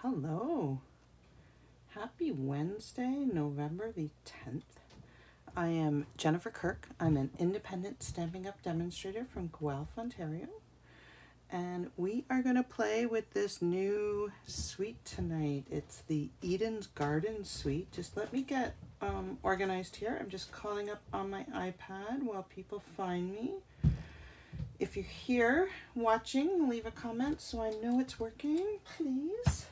Hello. Happy Wednesday, November the 10th. I am Jennifer Kirk. I'm an independent Stampin' Up! Demonstrator from Guelph, Ontario. And we are going to play with this new suite tonight. It's the Eden's Garden suite. Just let me get organized here. I'm just calling up on my iPad while people find me. If you're here watching, leave a comment so I know it's working, please.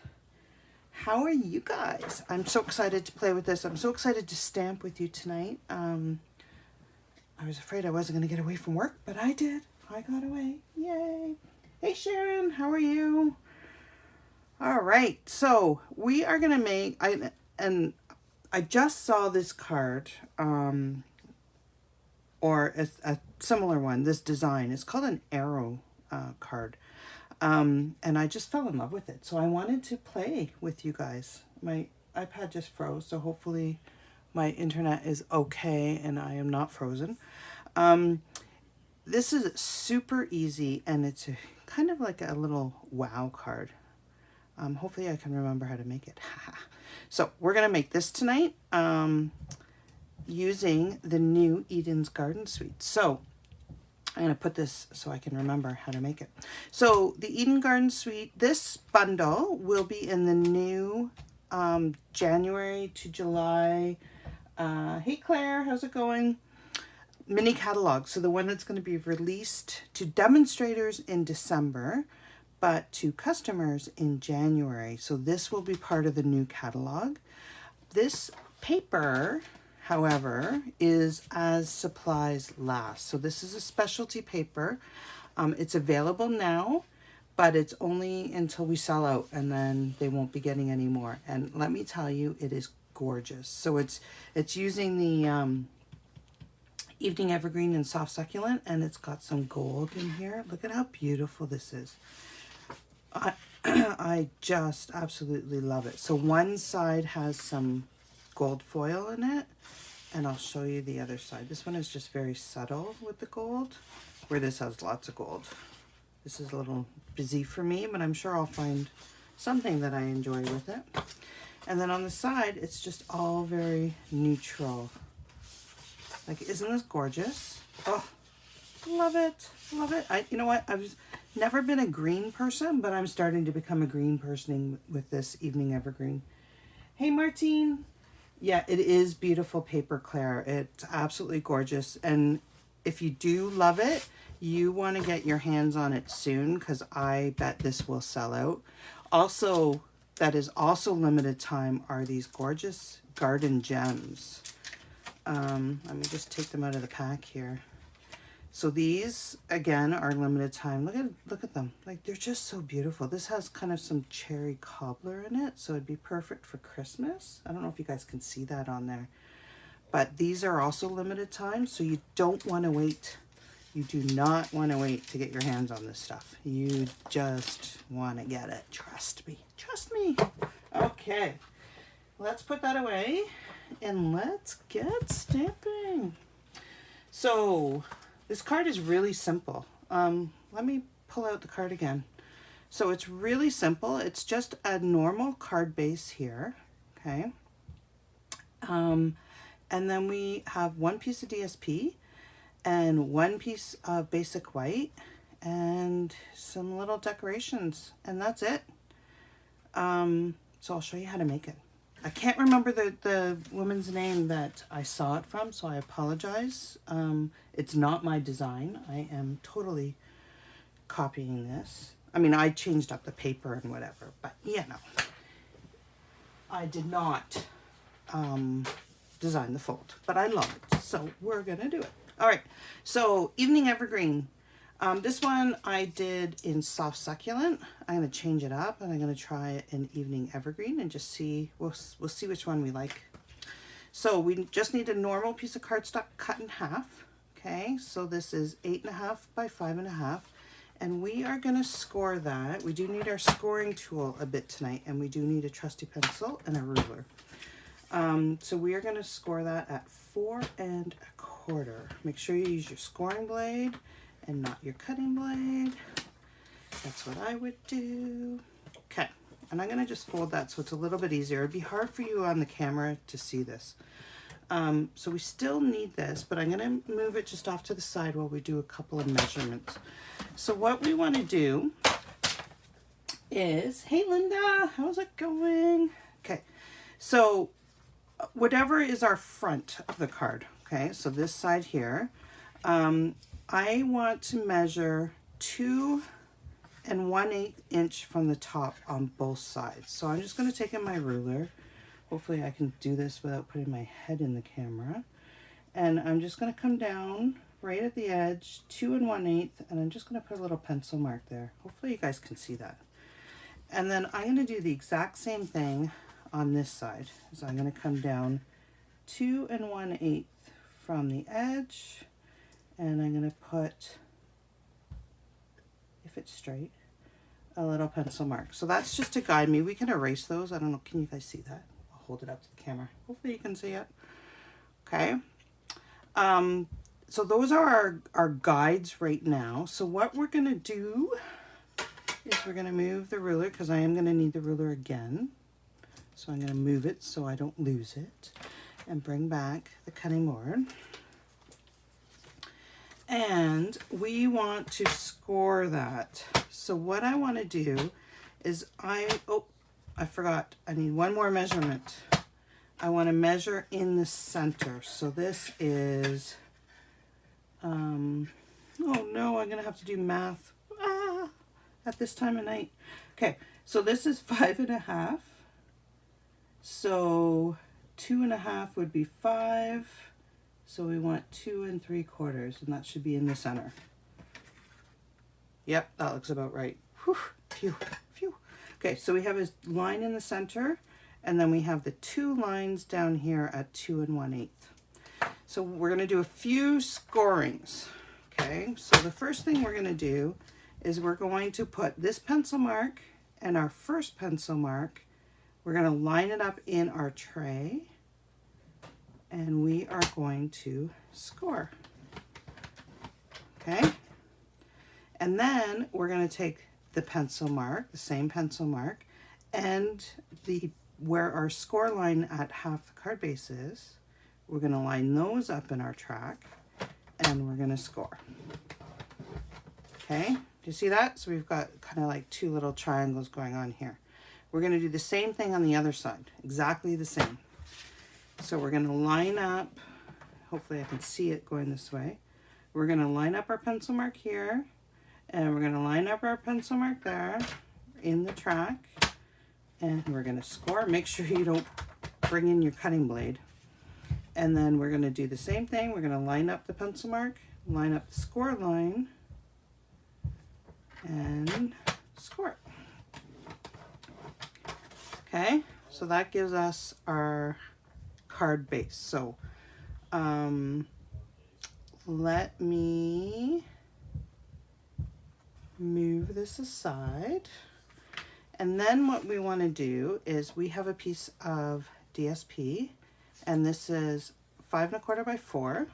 How are you guys? I'm so excited to play with this. I'm so excited to stamp with you tonight. I was afraid I wasn't going to get away from work, but I did. I got away. Yay. Hey, Sharon. How are you? All right. So we are going to make, I just saw this card, or a similar one, this design. It's called an arrow card. And I just fell in love with it. So I wanted to play with you guys. My iPad just froze, so hopefully my internet is okay and I am not frozen. This is super easy and it's kind of like a little wow card. Hopefully I can remember how to make it. So we're going to make this tonight using the new Eden's Garden Suite. So I'm going to put this so I can remember how to make it. So the Eden Garden Suite, this bundle will be in the new January to July. Hey Claire, how's it going? Mini catalog. So the one that's going to be released to demonstrators in December, but to customers in January. So this will be part of the new catalog. This paper, however, is as supplies last. So this is a specialty paper. It's available now, but it's only until we sell out and then they won't be getting any more. And let me tell you, it is gorgeous. So it's using the Evening Evergreen and Soft Succulent, and it's got some gold in here. Look at how beautiful this is. I just absolutely love it. So one side has some gold foil in it, and I'll show you the other side. This one is just very subtle with the gold, where this has lots of gold. This is a little busy for me, but I'm sure I'll find something that I enjoy with it. And then on the side, it's just all very neutral. Like, isn't this gorgeous? Oh, love it, love it. You know what, I've never been a green person, but I'm starting to become a green person with this Evening Evergreen. Hey, Martine. Yeah, it is beautiful paper, Claire. It's absolutely gorgeous. And if you do love it, you want to get your hands on it soon because I bet this will sell out. Also, that is also limited time are these gorgeous garden gems. Let me just take them out of the pack here. So these, again, are limited time. Look at them. Like, they're just so beautiful. This has kind of some cherry cobbler in it, so it'd be perfect for Christmas. I don't know if you guys can see that on there. But these are also limited time, so you don't want to wait. You do not want to wait to get your hands on this stuff. You just want to get it. Trust me. Trust me. Okay. Let's put that away, and let's get stamping. So this card is really simple. Let me pull out the card again. So it's really simple. It's just a normal card base here, okay? And then we have one piece of DSP and one piece of basic white and some little decorations, and that's it. So I'll show you how to make it. I can't remember the woman's name that I saw it from, so I apologize. It's not my design. I am totally copying this. I mean, I changed up the paper and whatever, but yeah, no. I did not design the fold, but I love it, so we're going to do it. All right, so Evening Evergreen. This one I did in Soft Succulent. I'm going to change it up and I'm going to try it in Evening Evergreen and just see, we'll see which one we like. So we just need a normal piece of cardstock cut in half. Okay, so this is 8.5 by 5.5. And we are going to score that. We do need our scoring tool a bit tonight, and we do need a trusty pencil and a ruler. So we are going to score that at 4 1/4. Make sure you use your scoring blade and not your cutting blade. That's what I would do. Okay, And I'm going to just fold that so it's a little bit easier. It'd be hard for you on the camera to see this. So we still need this, but I'm going to move it just off to the side while we do a couple of measurements. So what we want to do is, hey Linda, how's it going? Okay, so whatever is our front of the card, okay, so this side here, I want to measure 2 1/8 inch from the top on both sides. So I'm just going to take in my ruler. Hopefully I can do this without putting my head in the camera. And I'm just going to come down right at the edge, 2 1/8, and I'm just going to put a little pencil mark there. Hopefully you guys can see that. And then I'm going to do the exact same thing on this side. So I'm going to come down 2 1/8 from the edge, and I'm going to put, if it's straight, a little pencil mark. So that's just to guide me. We can erase those. I don't know, can you guys see that? I'll hold it up to the camera. Hopefully you can see it. Okay. So those are our guides right now. So what we're going to do is we're going to move the ruler, because I am going to need the ruler again. So I'm going to move it so I don't lose it, and bring back the cutting board. And we want to score that. So what I want to do is I forgot, I need one more measurement. I want to measure in the center. So this is, oh no, I'm going to have to do math at this time of night. Okay, so this is 5 1/2. So 2 1/2 would be 5. So we want 2 3/4, and that should be in the center. Yep, that looks about right. Whew, phew, phew. Okay, so we have a line in the center, and then we have the 2 lines down here at 2 1/8. So we're going to do a few scorings. Okay, so the first thing we're going to do is we're going to put this pencil mark and our first pencil mark. We're going to line it up in our tray, and we are going to score. Okay, and then we're going to take the pencil mark, the same pencil mark, and where our score line at half the card base is, we're going to line those up in our track, and we're going to score. Okay, do you see that? So we've got kind of like 2 little triangles going on here. We're going to do the same thing on the other side, exactly the same. So we're going to line up, hopefully I can see it going this way. We're going to line up our pencil mark here, and we're going to line up our pencil mark there in the track, and we're going to score. Make sure you don't bring in your cutting blade. And then we're going to do the same thing. We're going to line up the pencil mark, line up the score line, and score. Okay, so that gives us our card base. So let me move this aside. And then what we want to do is we have a piece of DSP, and this is 5 1/4 by 4.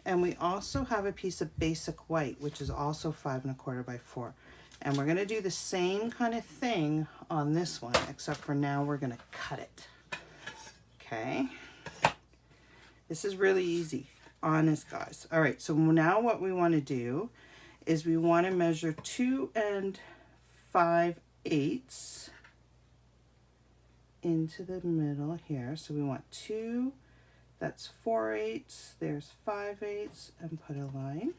And we also have a piece of basic white, which is also 5 1/4 by 4. And we're going to do the same kind of thing on this one, except for now we're going to cut it. Okay. This is really easy, honest guys. All right, so now what we want to do is we want to measure 2 5/8 into the middle here. So we want 2, that's 4/8, there's 5/8, and put a line.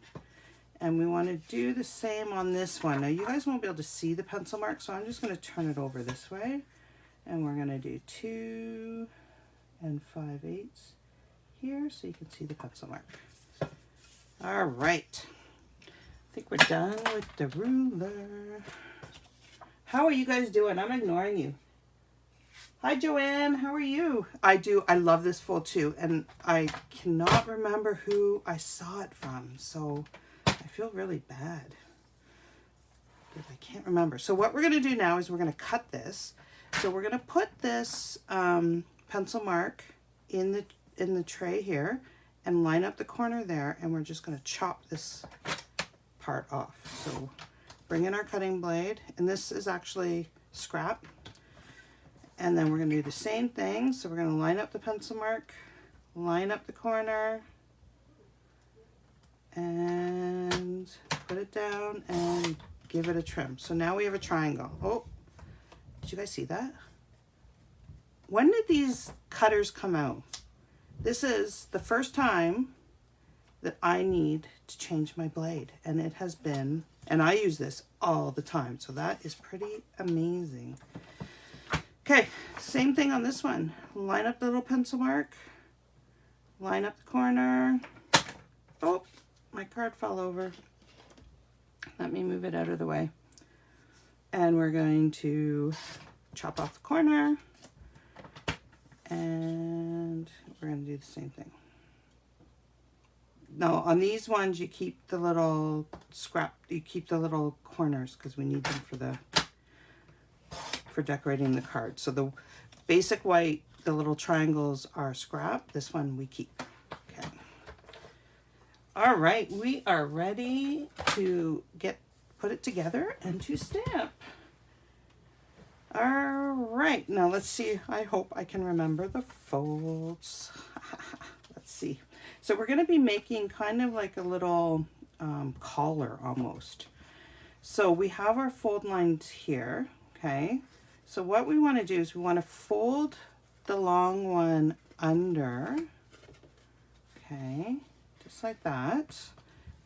And we want to do the same on this one. Now you guys won't be able to see the pencil mark, so I'm just going to turn it over this way. And we're going to do 2 5/8 here so you can see the pencil mark. All right. I think we're done with the ruler. How are you guys doing? I'm ignoring you. Hi, Joanne. How are you? I love this fold too. And I cannot remember who I saw it from. So I feel really bad. I can't remember. So what we're going to do now is we're going to cut this. So we're going to put this pencil mark in the tray here and line up the corner there, and we're just going to chop this part off. So bring in our cutting blade, and this is actually scrap. And then we're going to do the same thing. So we're going to line up the pencil mark, line up the corner, and put it down and give it a trim. So now we have a triangle. Oh, did you guys see that? When did these cutters come out? This is the first time that I need to change my blade, and it has been, and I use this all the time, so that is pretty amazing. Okay, same thing on this one. Line up the little pencil mark, line up the corner. Oh, my card fell over. Let me move it out of the way. And we're going to chop off the corner, and we're going to do the same thing. Now, on these ones, you keep the little you keep the little corners because we need them for decorating the card. So the basic white, the little triangles are scrap. This one we keep. Okay. All right, we are ready to put it together and to stamp. All right, now let's see. I hope I can remember the folds. Let's see. So we're going to be making kind of like a little collar almost. So we have our fold lines here, okay? So what we want to do is we want to fold the long one under, okay, just like that.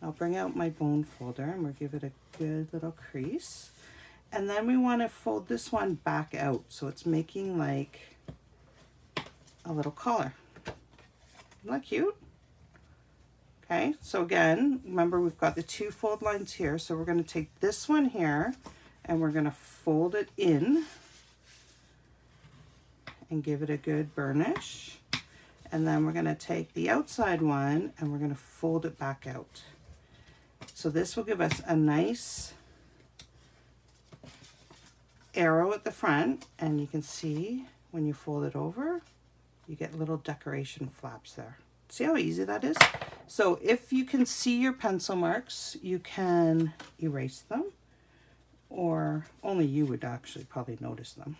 I'll bring out my bone folder and we'll give it a good little crease. And then we want to fold this one back out so it's making like a little collar. Isn't that cute? Okay, so again, remember we've got the two fold lines here, so we're going to take this one here and we're going to fold it in and give it a good burnish. And then we're going to take the outside one and we're going to fold it back out. So this will give us a nice arrow at the front, and you can see when you fold it over, you get little decoration flaps there. See how easy that is? So if you can see your pencil marks, you can erase them, or only you would actually probably notice them.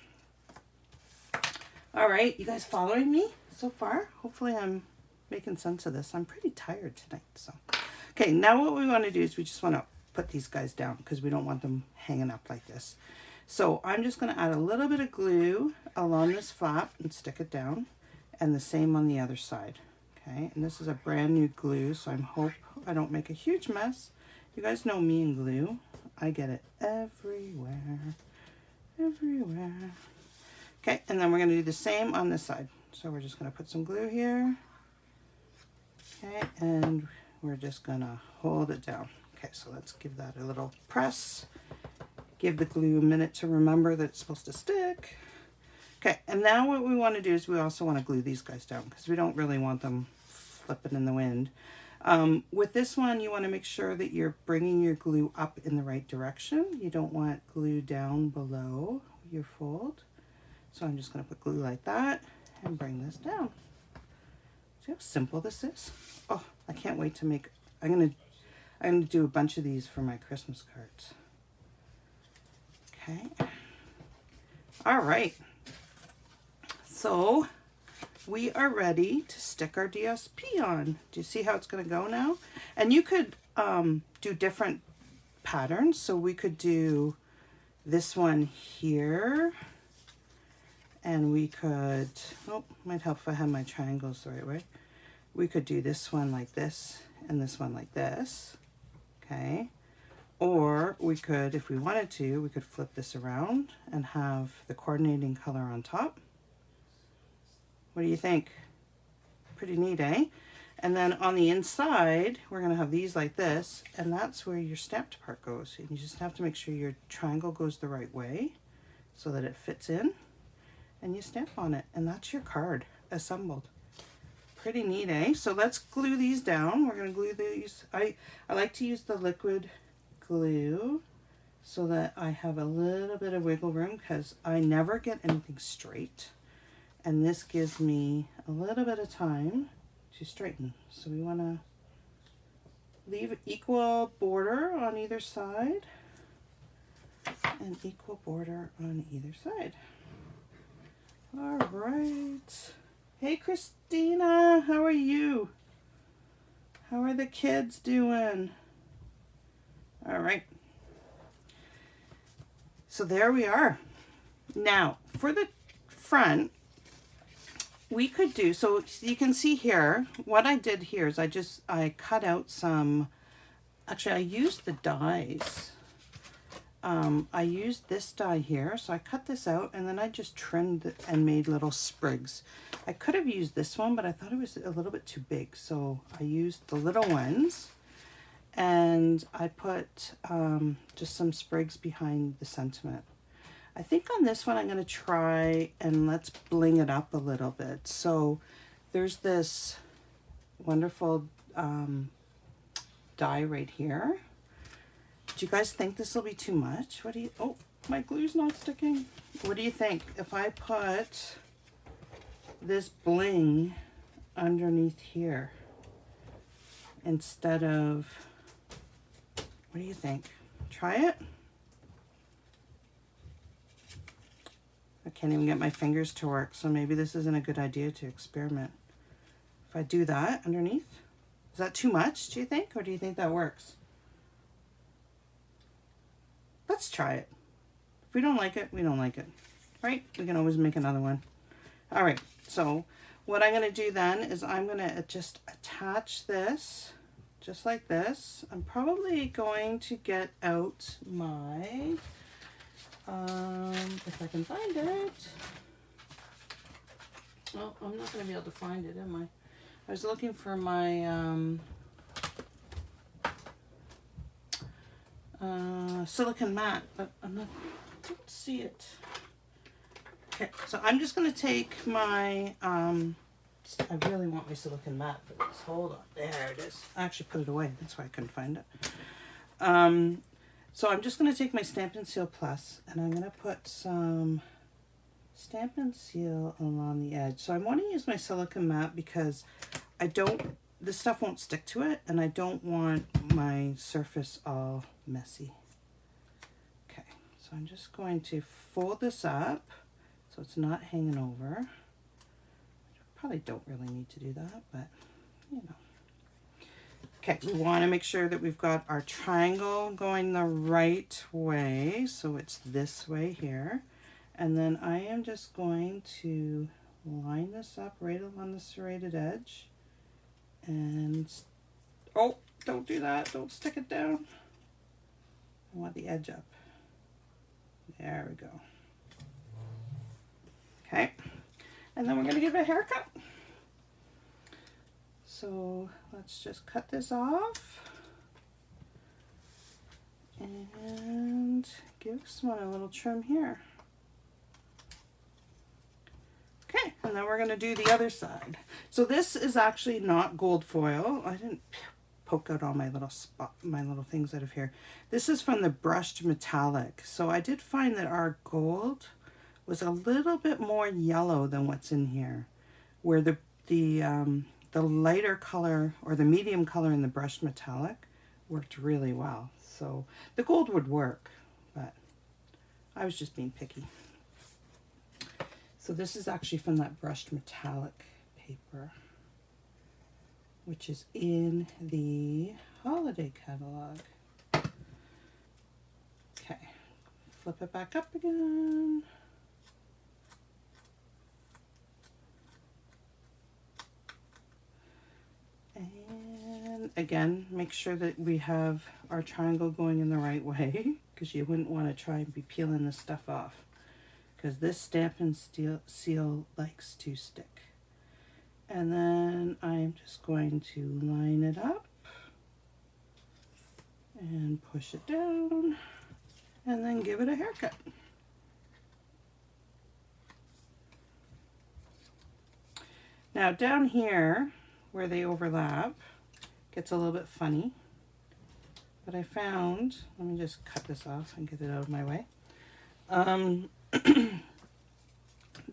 All right, you guys following me so far? Hopefully I'm making sense of this. I'm pretty tired tonight, so. Okay, now what we want to do is we just want to put these guys down because we don't want them hanging up like this. So I'm just going to add a little bit of glue along this flap and stick it down, and the same on the other side. Okay, and this is a brand new glue, so I hope I don't make a huge mess. You guys know me and glue. I get it everywhere, everywhere. Okay, and then we're going to do the same on this side. So we're just going to put some glue here. Okay, and we're just going to hold it down. Okay, so let's give that a little press. Give the glue a minute to remember that it's supposed to stick. Okay, and now what we want to do is we also want to glue these guys down because we don't really want them flipping in the wind. With this one, you want to make sure that you're bringing your glue up in the right direction. You don't want glue down below your fold. So I'm just going to put glue like that and bring this down. See how simple this is? Oh, I can't wait to make, I'm going to do a bunch of these for my Christmas cards. Okay. All right. So we are ready to stick our DSP on. Do you see how it's going to go now? And you could do different patterns. So we could do this one here. And we could, oh, might help if I had my triangles the right way. We could do this one like this and this one like this. Okay. Or we could, if we wanted to, we could flip this around and have the coordinating color on top. What do you think? Pretty neat, eh? And then on the inside, we're going to have these like this, and that's where your stamped part goes. And you just have to make sure your triangle goes the right way so that it fits in, and you stamp on it, and that's your card assembled. Pretty neat, eh? So let's glue these down. We're going to glue these. I like to use the liquid glue so that I have a little bit of wiggle room because I never get anything straight. And this gives me a little bit of time to straighten. So we want to leave equal border on either side and equal border on either side. All right. Hey, Christina, how are you? How are the kids doing? All right. So there we are. Now, for the front, we could do, so you can see here, what I did here is I cut out some, actually I used the dies. I used this die here, so I cut this out and then I just trimmed it and made little sprigs. I could have used this one, but I thought it was a little bit too big, so I used the little ones and I put just some sprigs behind the sentiment. I think on this one I'm going to try and let's bling it up a little bit. So there's this wonderful die right here. Do you guys think this will be too much? What do you, oh, my glue's not sticking. What do you think if I put this bling underneath here instead of, what do you think? Try it? I can't even get my fingers to work, so maybe this isn't a good idea to experiment. If I do that underneath, is that too much, do you think? Or do you think that works? Let's try it. If we don't like it, we don't like it, right? We can always make another one. All right, so what I'm gonna do then is I'm gonna just attach this, just like this. I'm probably going to get out my, if I can find it. Oh, I'm not gonna be able to find it, am I? I was looking for my, silicone mat, but I don't see it. Okay, so I'm just going to take my, I really want my silicone mat for this. Hold on, there it is. I actually put it away, that's why I couldn't find it. So I'm just going to take my Stampin' Seal Plus and I'm going to put some Stampin' Seal along the edge. So I want to use my silicone mat because this stuff won't stick to it and I don't want my surface all messy. Okay, so I'm just going to fold this up so it's not hanging over. Probably don't really need to do that, but you know. Okay, we want to make sure that we've got our triangle going the right way, so it's this way here. And then I am just going to line this up right along the serrated edge. And, oh, don't do that, don't stick it down. I want the edge up. There we go. Okay, and then we're going to give it a haircut. So let's just cut this off and give this one a little trim here. Okay, and then we're going to do the other side. So this is actually not gold foil. I didn't poke out all my little things out of here. This is from the brushed metallic. So I did find that our gold was a little bit more yellow than what's in here, where the lighter color or the medium color in the brushed metallic worked really well. So the gold would work, but I was just being picky. So this is actually from that brushed metallic paper, which is in the holiday catalog. Okay, flip it back up again. And again, make sure that we have our triangle going in the right way, because you wouldn't want to try and be peeling this stuff off, because this Stampin' Seal likes to stick. And then I'm just going to line it up and push it down and then give it a haircut. Now down here where they overlap gets a little bit funny, but I found, let me just cut this off and get it out of my way,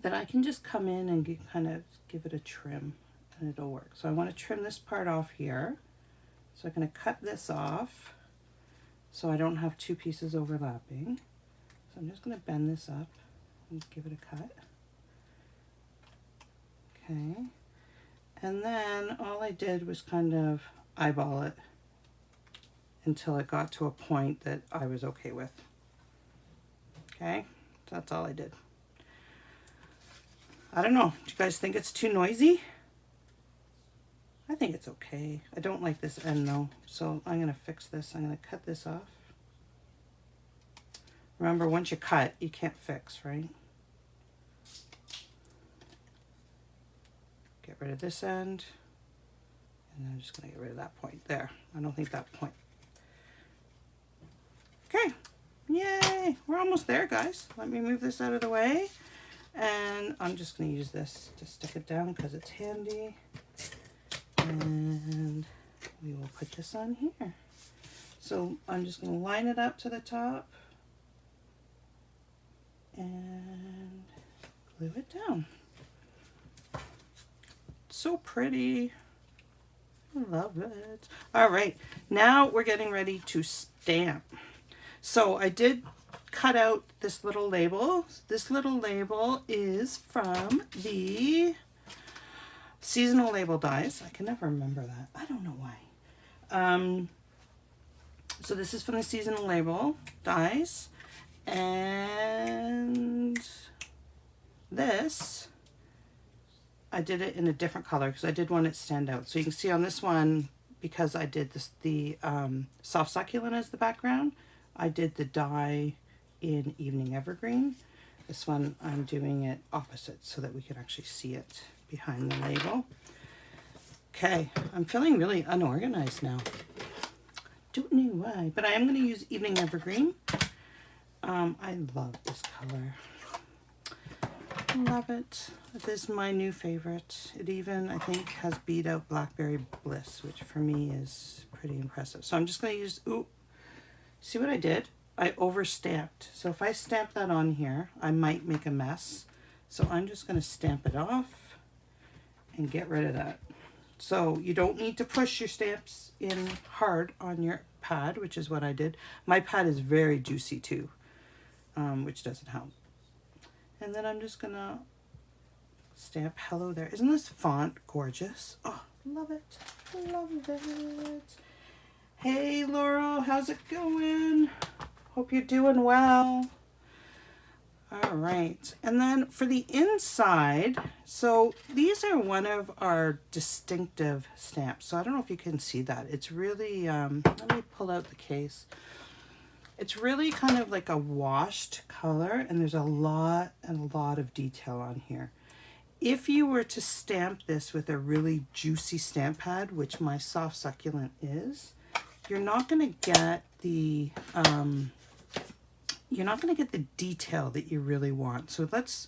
that I can just come in and kind of give it a trim and it'll work. So I want to trim this part off here. So I'm going to cut this off so I don't have two pieces overlapping. So I'm just going to bend this up and give it a cut. Okay. And then all I did was kind of eyeball it until it got to a point that I was okay with. Okay, so that's all I did. I don't know, do you guys think it's too noisy? I think it's okay. I don't like this end though, so I'm gonna fix this. I'm gonna cut this off. Remember, once you cut, you can't fix, right? Get rid of this end, and I'm just gonna get rid of that point there. I don't think that point. Okay, yay, we're almost there, guys. Let me move this out of the way, and I'm just gonna use this to stick it down because it's handy. And we will put this on here. So I'm just gonna line it up to the top and glue it down. So pretty. I love it. All right, now we're getting ready to stamp. So I did cut out this little label. This little label is from the seasonal label dies. I can never remember that. I don't know why. So this is from the seasonal label dies. And this, I did it in a different color because I did want it to stand out. So you can see on this one, because I did this, the soft succulent as the background, I did the die in Evening Evergreen. This one I'm doing it opposite so that we can actually see it behind the label. Okay, I'm feeling really unorganized now. Don't know why, but I am going to use Evening Evergreen. I love this color. Love it. It is my new favorite. It even, I think, has beat out Blackberry Bliss, which for me is pretty impressive. So I'm just going to use, ooh, see what I did? I overstamped. So if I stamp that on here, I might make a mess. So I'm just going to stamp it off and get rid of that. So you don't need to push your stamps in hard on your pad, which is what I did. My pad is very juicy too, which doesn't help. And then I'm just gonna stamp hello there. Isn't this font gorgeous? Oh, love it. Love it. Hey, Laurel, how's it going? Hope you're doing well. All right. And then for the inside, so these are one of our distinctive stamps. So I don't know if you can see that. It's really, let me pull out the case. It's really kind of like a washed color, and there's a lot of detail on here. If you were to stamp this with a really juicy stamp pad, which my soft succulent is, you're not going to get the detail that you really want. So let's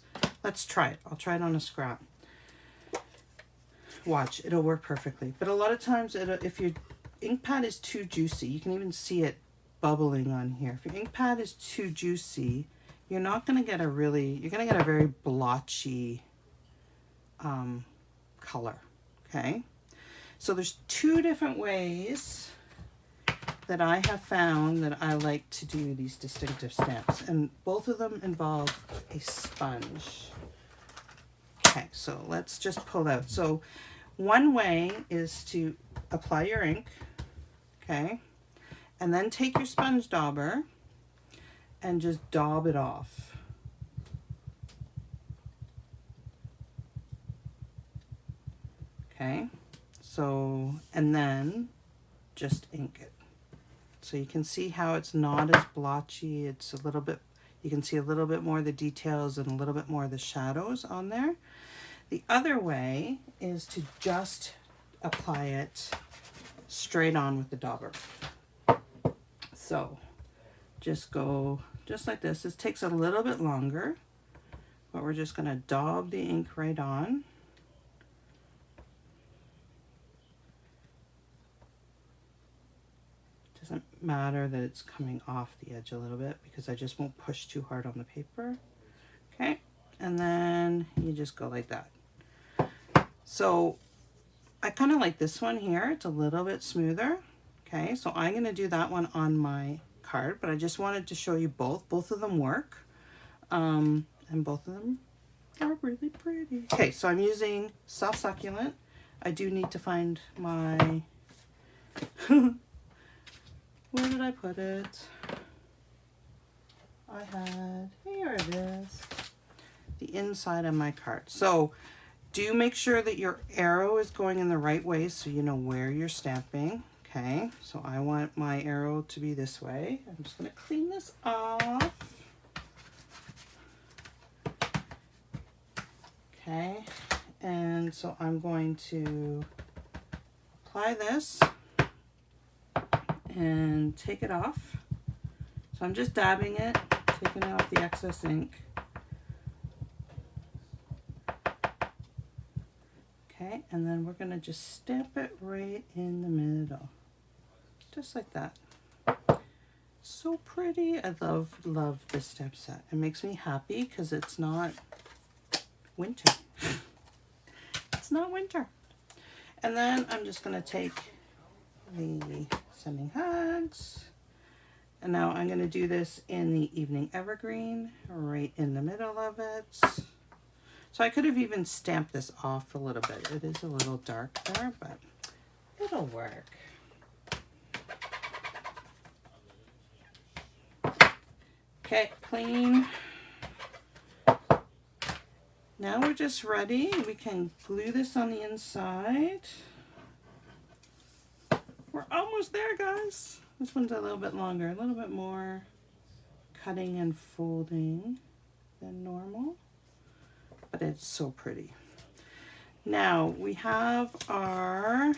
try it. I'll try it on a scrap. Watch, it'll work perfectly. But a lot of times, if your ink pad is too juicy, you can even see it bubbling on here. If your ink pad is too juicy, you're not going to get you're going to get a very blotchy color. Okay, so there's two different ways that I have found that I like to do these distinctive stamps, and both of them involve a sponge. Okay, so let's just pull out. So one way is to apply your ink, okay, and then take your sponge dauber and just daub it off. Okay, so, and then just ink it. So you can see how it's not as blotchy. It's a little bit, you can see a little bit more of the details and a little bit more of the shadows on there. The other way is to just apply it straight on with the dauber. So just go just like this. This takes a little bit longer, but we're just going to daub the ink right on. Doesn't matter that it's coming off the edge a little bit because I just won't push too hard on the paper. Okay, and then you just go like that. So I kind of like this one here. It's a little bit smoother. Okay, so I'm going to do that one on my card, but I just wanted to show you both. Both of them work, and both of them are really pretty. Okay, so I'm using soft succulent. I do need to find my, where did I put it? Here it is, the inside of my card. So do make sure that your arrow is going in the right way so you know where you're stamping. Okay, so I want my arrow to be this way. I'm just going to clean this off. Okay, and so I'm going to apply this and take it off. So I'm just dabbing it, taking off the excess ink. Okay, and then we're going to just stamp it right in the middle. Just like that. So pretty. I love this stamp set. It makes me happy because it's not winter. It's not winter. And then I'm just going to take the Sending Hugs. And now I'm going to do this in the Evening Evergreen, right in the middle of it. So I could have even stamped this off a little bit. It is a little dark there, but it'll work. Okay, clean. Now we're just ready. We can glue this on the inside. We're almost there, guys. This one's a little bit longer, a little bit more cutting and folding than normal, but it's so pretty. Now we have our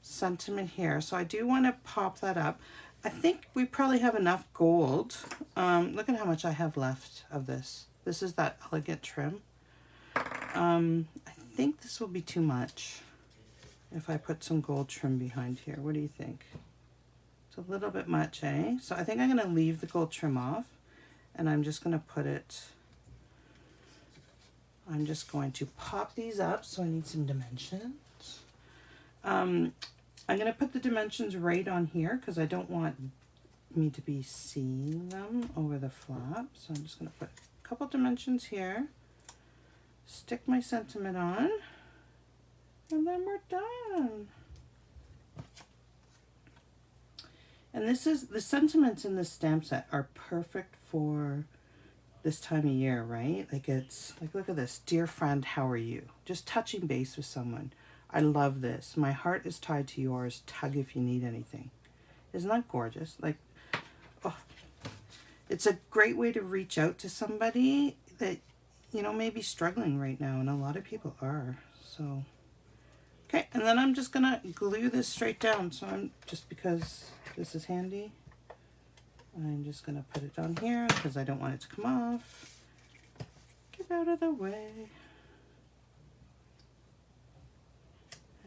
sentiment here. So I do want to pop that up. I think we probably have enough gold. Look at how much I have left of this. This is that elegant trim. I think this will be too much if I put some gold trim behind here. What do you think? It's a little bit much, eh? So I think I'm going to leave the gold trim off, and I'm just going to put it, I'm just going to pop these up. So I need some dimensions. I'm going to put the dimensions right on here because I don't want me to be seeing them over the flap. So I'm just going to put a couple dimensions here, stick my sentiment on, and then we're done. And this is, the sentiments in this stamp set are perfect for this time of year, right? Like it's, like look at this, dear friend, how are you? Just touching base with someone. I love this. My heart is tied to yours. Tug if you need anything. Isn't that gorgeous? Like, oh, it's a great way to reach out to somebody that, you know, may be struggling right now. And a lot of people are. So, okay. And then I'm just going to glue this straight down. So I'm just, because this is handy, I'm just going to put it on here because I don't want it to come off. Get out of the way.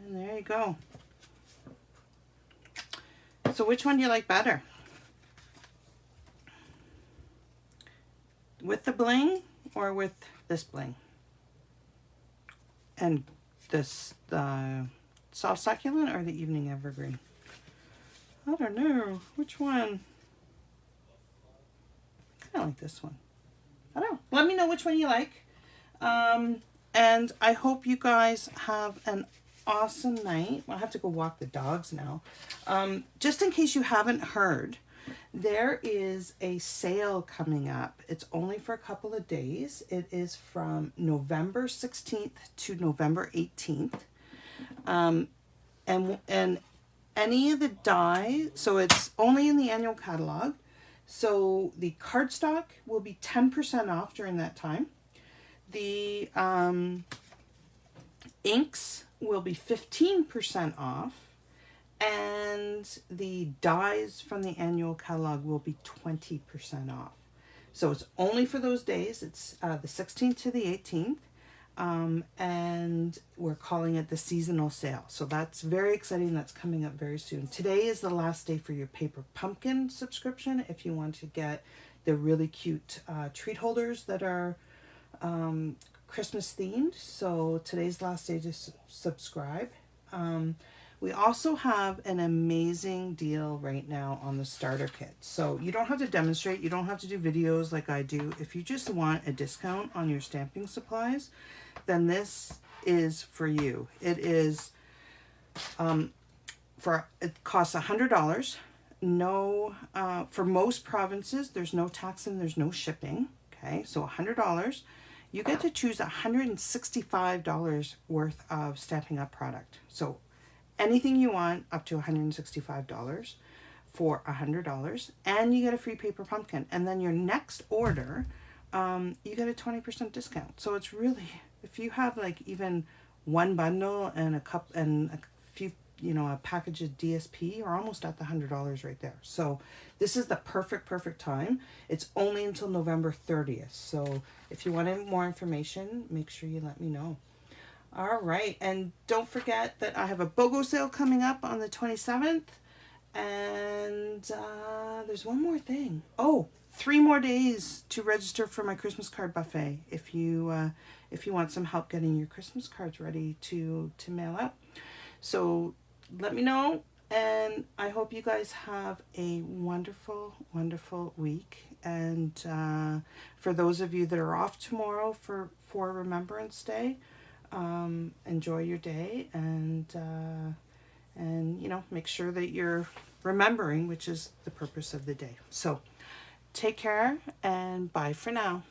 And there you go. So which one do you like better? With the bling or with this bling? And this, the soft succulent or the evening evergreen? I don't know. Which one? I like this one. I don't know. Let me know which one you like. And I hope you guys have an awesome night. Well, I have to go walk the dogs now. Just in case you haven't heard, there is a sale coming up. It's only for a couple of days. It is from November 16th to November 18th. And any of the die, so it's only in the annual catalog. So the cardstock will be 10% off during that time. The inks will be 15% off, and the dies from the annual catalog will be 20% off. So it's only for those days. It's the 16th to the 18th, and we're calling it the seasonal sale. So that's very exciting. That's coming up very soon. Today is the last day for your paper pumpkin subscription if you want to get the really cute treat holders that are Christmas themed. So today's last day to subscribe. We also have an amazing deal right now on the starter kit. So you don't have to demonstrate, you don't have to do videos like I do. If you just want a discount on your stamping supplies, then this is for you. It is it costs $100. No, for most provinces, there's no tax and there's no shipping. Okay, so $100. You get to choose $165 worth of Stampin' Up product. So anything you want up to $165 for $100, and you get a free paper pumpkin. And then your next order, you get a 20% discount. So it's really, if you have like even one bundle and a cup and a few, you know, a package of DSP, you're almost at the $100 right there. So this is the perfect time. It's only until November 30th. So if you want any more information, make sure you let me know. All right, and don't forget that I have a BOGO sale coming up on the 27th. And there's one more thing. Oh, 3 more days to register for my Christmas card buffet if you want some help getting your Christmas cards ready to mail out. So let me know, and I hope you guys have a wonderful week. And for those of you that are off tomorrow for Remembrance Day, enjoy your day, and you know, make sure that you're remembering, which is the purpose of the day. So take care, and bye for now.